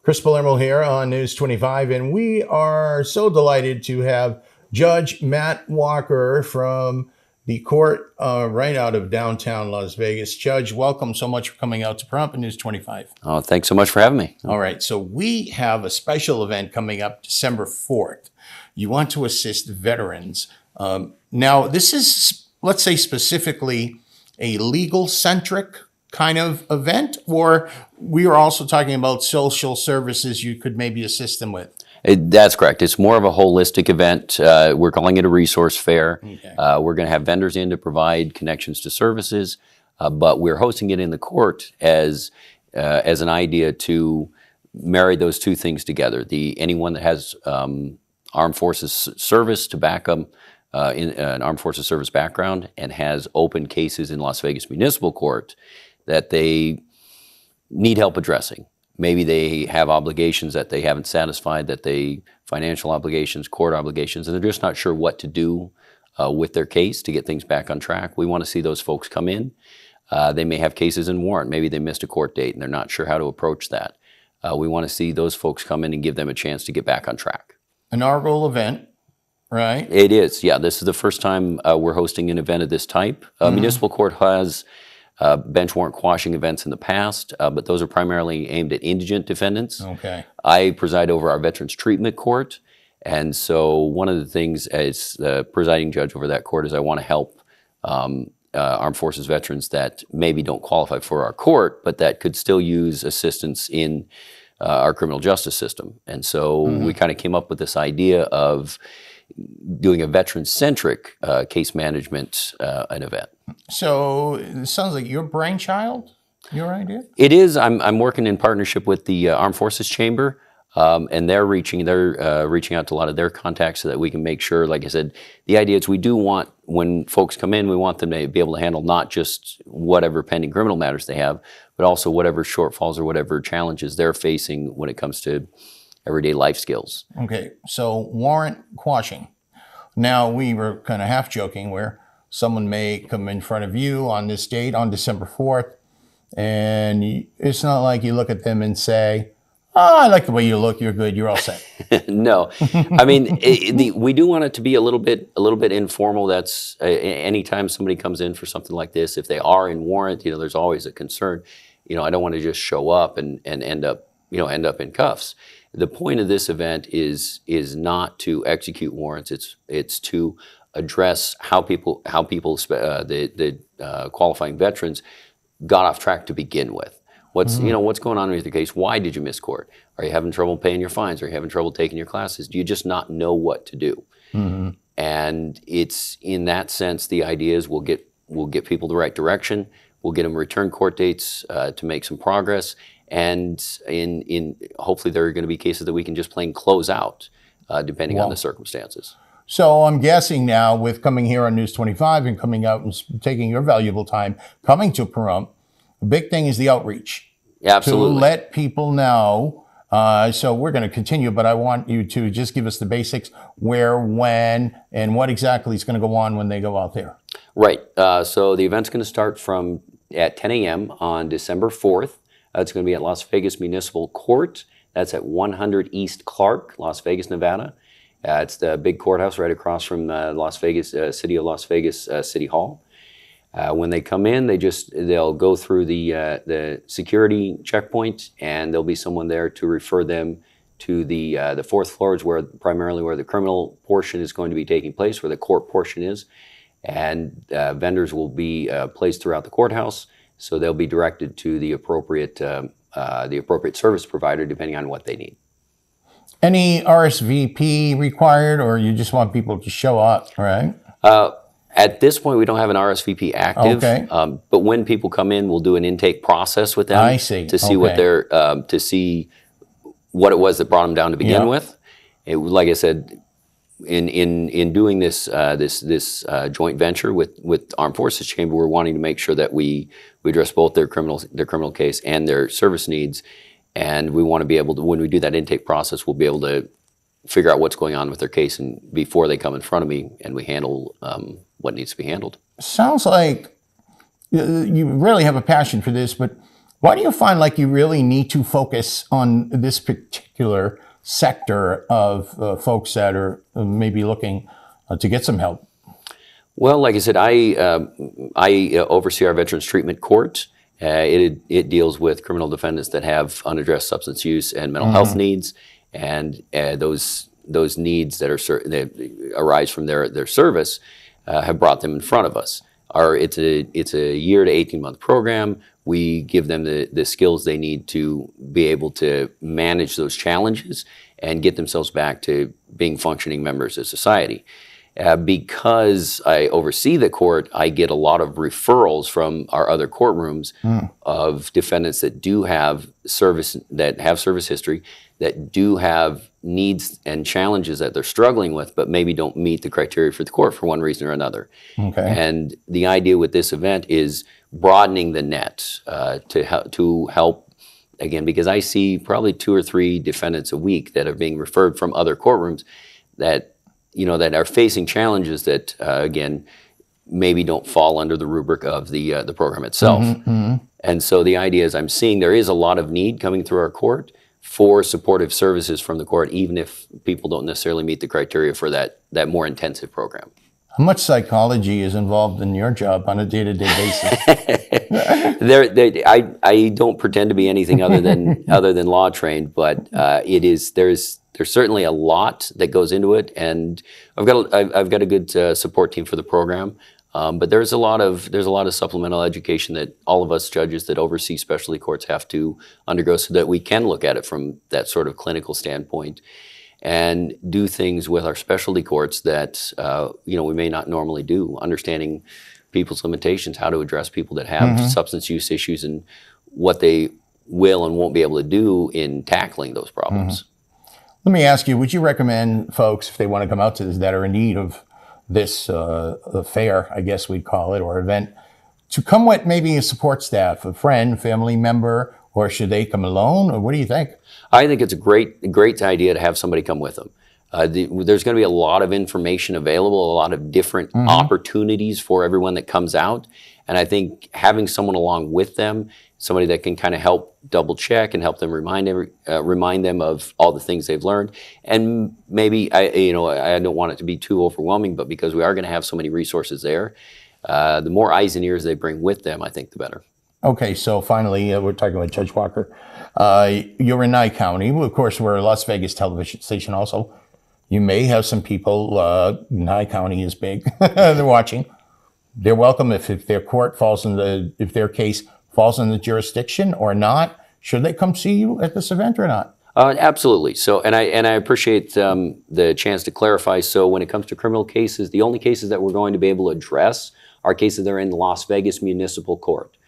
Chris Palermo here on News 25, and we are so delighted to have Judge Matt Walker from the court right out of downtown Las Vegas. Judge, welcome so much for coming out to Pahrump and News 25. Oh, thanks so much for having me. All right, so we have a special event coming up December 4th. You want to assist veterans. Now, this is, let's say, specifically a legal-centric kind of event, or we are also talking about social services you could maybe assist them with? That's correct. It's more of a holistic event. We're calling it a resource fair. Okay. We're going to have vendors in to provide connections to services, but we're hosting it in the court as an idea to marry those two things together. Anyone that has armed forces service to back them in an armed forces service background and has open cases in Las Vegas Municipal Court that they need help addressing. Maybe they have obligations that they haven't satisfied, financial obligations, court obligations, and they're just not sure what to do with their case to get things back on track. We want to see those folks come in. They may have cases in warrant. Maybe they missed a court date and they're not sure how to approach that. We want to see those folks come in and give them a chance to get back on track. Inaugural event, right? It is, yeah. This is the first time we're hosting an event of this type. Municipal Court has bench warrant quashing events in the past, but those are primarily aimed at indigent defendants. Okay. I preside over our Veterans Treatment Court, and so one of the things as the presiding judge over that court is I want to help armed forces veterans that maybe don't qualify for our court, but that could still use assistance in our criminal justice system. And so we kind of came up with this idea of doing a veteran-centric case management an event. So it sounds like your brainchild, your idea? It is. I'm working in partnership with the Armed Forces Chamber, and they're reaching out to a lot of their contacts so that we can make sure, like I said, the idea is we do want, when folks come in, we want them to be able to handle not just whatever pending criminal matters they have, but also whatever shortfalls or whatever challenges they're facing when it comes to everyday life skills. Okay, so warrant quashing. Now, we were kind of half joking where someone may come in front of you on this date, on December 4th, and it's not like you look at them and say, "Oh, I like the way you look, you're good, you're all set." No, I mean, we do want it to be a little bit informal. That's anytime somebody comes in for something like this, if they are in warrant, there's always a concern. I don't want to just show up and end up in cuffs. The point of this event is not to execute warrants. It's to address how the qualifying veterans got off track to begin with. What's going on with your case? Why did you miss court? Are you having trouble paying your fines? Are you having trouble taking your classes? Do you just not know what to do? And it's in that sense, the idea is we'll get people the right direction. We'll get them return court dates to make some progress. And hopefully there are going to be cases that we can just plain close out, depending on the circumstances. So I'm guessing now, with coming here on News 25 and coming out and taking your valuable time coming to Pahrump, the big thing is the outreach. Absolutely. To let people know. So we're going to continue, but I want you to just give us the basics: where, when, and what exactly is going to go on when they go out there. Right. So the event's going to start at 10 a.m. on December 4th. It's going to be at Las Vegas Municipal Court. That's at 100 East Clark, Las Vegas, Nevada. It's the big courthouse right across from City of Las Vegas City Hall. When they come in, they'll go through the security checkpoint, and there'll be someone there to refer them to the fourth floor, is primarily where the criminal portion is going to be taking place, where the court portion is. And vendors will be placed throughout the courthouse. So they'll be directed to the appropriate service provider, depending on what they need. Any RSVP required, or you just want people to show up, right? At this point, we don't have an RSVP active. Okay. But when people come in, we'll do an intake process with them. I see. To see to see what it was that brought them down to begin with. Like I said, in doing this joint venture with Armed Forces Chamber, we're wanting to make sure that we address both their criminal case and their service needs, and we want to be able to, when we do that intake process, we'll be able to figure out what's going on with their case and before they come in front of me, and we handle what needs to be handled. Sounds like you really have a passion for this, but Why do you find like you really need to focus on this particular sector of folks that are maybe looking to get some help? Well, like I said, I oversee our Veterans Treatment Court. It deals with criminal defendants that have unaddressed substance use and mental health needs, and those needs that that arise from their service have brought them in front of us. It's a year to 18-month program. We give them the skills they need to be able to manage those challenges and get themselves back to being functioning members of society. Because I oversee the court, I get a lot of referrals from our other courtrooms of defendants that do have service history, that do have needs and challenges that they're struggling with, but maybe don't meet the criteria for the court for one reason or another. Okay. And the idea with this event is broadening the net to help, again, because I see probably 2 or 3 defendants a week that are being referred from other courtrooms that that are facing challenges that, again, maybe don't fall under the rubric of the program itself. And so the idea is I'm seeing there is a lot of need coming through our court for supportive services from the court, even if people don't necessarily meet the criteria for that more intensive program. How much psychology is involved in your job on a day-to-day basis? I don't pretend to be anything other than law trained, but there's certainly a lot that goes into it, and I've got a good support team for the program. But there's a lot of supplemental education that all of us judges that oversee specialty courts have to undergo, so that we can look at it from that sort of clinical standpoint and do things with our specialty courts that we may not normally do. Understanding people's limitations, how to address people that have substance use issues, and what they will and won't be able to do in tackling those problems. Let me ask you, would you recommend folks, if they want to come out to this, that are in need of this fair, I guess we'd call it, or event, to come with maybe a support staff, a friend, family member, or should they come alone? Or what do you think? I think it's a great idea to have somebody come with them. There's going to be a lot of information available, a lot of different opportunities for everyone that comes out. And I think having someone along with them, somebody that can kind of help double check and help them remind them of all the things they've learned. And maybe, I don't want it to be too overwhelming, but because we are going to have so many resources there, the more eyes and ears they bring with them, I think the better. Okay, so finally, we're talking about Judge Walker. You're in Nye County. Of course, we're a Las Vegas television station also. You may have some people, Nye County is big, they're watching. They're welcome if their court if their case falls in the jurisdiction or not. Should they come see you at this event or not? Absolutely. So, and I appreciate the chance to clarify. So when it comes to criminal cases, the only cases that we're going to be able to address are cases that are in Las Vegas Municipal Court.